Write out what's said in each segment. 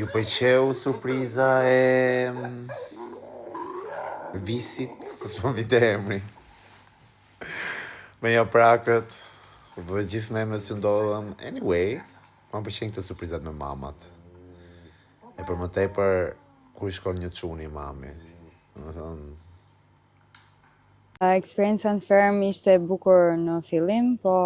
Ju pëlqeu surpriza e visit, s'po vite emri. Me japrakët, gjithë memet që ndodhën. Anyway, më pëlqejnë këto surprizat me mamat. E për më tepër kur shkon një çuni mami. Domethënë, Eksperienca në ferm ishte e bukur në fillim, po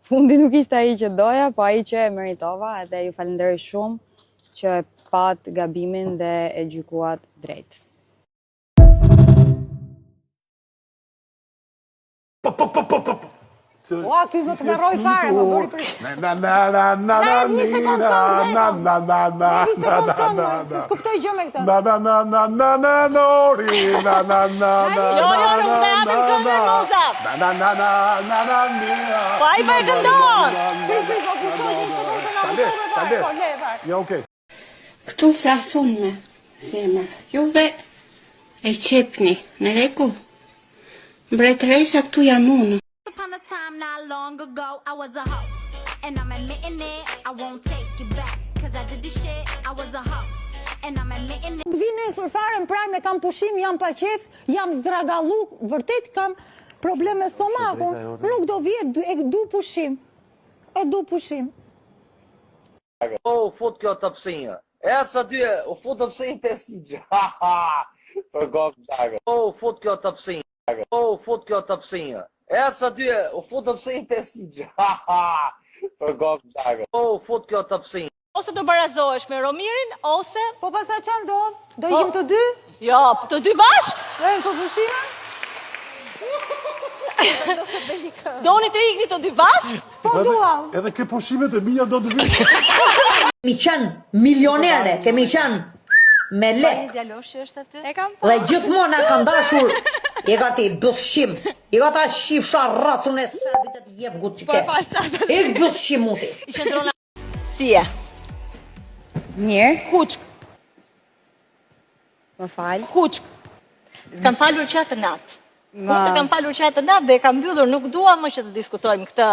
fundi nuk ishte ai që doja, po ai që e meritova, edhe ju falenderoj shumë që e pat gabimin dhe e gjykuat drejt. Ua, ky më të merroj fare, më bëri për... Një sekund këngë, se s'kuptoj gjë me këtë. Jo, nuk të japim këngën moza. Po ai po e këndon. ja, okay. Këtu flasun me zemër. Juve e qepni, në rreku? Mbretëresa këtu jam unë. Upon a time not long ago, I was a hoe. And I'm admitting it, I won't take it back. Cause I did this shit, I was a hoe. And I'm admitting it. Vi nesër fare në prajme, kam pushim, jam pa qef, jam zdragallu, vërtet kam probleme stomakun. Nuk do vjet, e du pushim. E du pushim. O, fut kjo të pësinja. E atë sa dy, o fut të pësinja të si për gokë dagë. O, fut kjo të pësinja. O, fut kjo të pësinja. E atë sa dy, o fut të pësinja të si për gokë dagë. O, fut kjo të pësinja. Ose do barazohesh me Romirin, ose... Po pasa që ndodh? Do jim të dy? Jo, të dy bashk? Do jim për pushime? Doni të ikni të dy bashk? Po duam. Edhe ke pushimet e mia do të vinë. Kemi qenë milionere, kemi qenë me lek. Djalosh që është aty? Dhe gjithmonë na kanë dashur. I ka ti bëthshim. I ka ta shifsha racun e serbit e të jep gut që ke. Ik bëthshim muti. I qëndrona... Si e? Mirë, Kuçk, më fal. kuçk. Të kam falur qatë natë. Unë të kam falur qatë natë dhe e kam mbyllur, nuk dua më që të diskutojmë këtë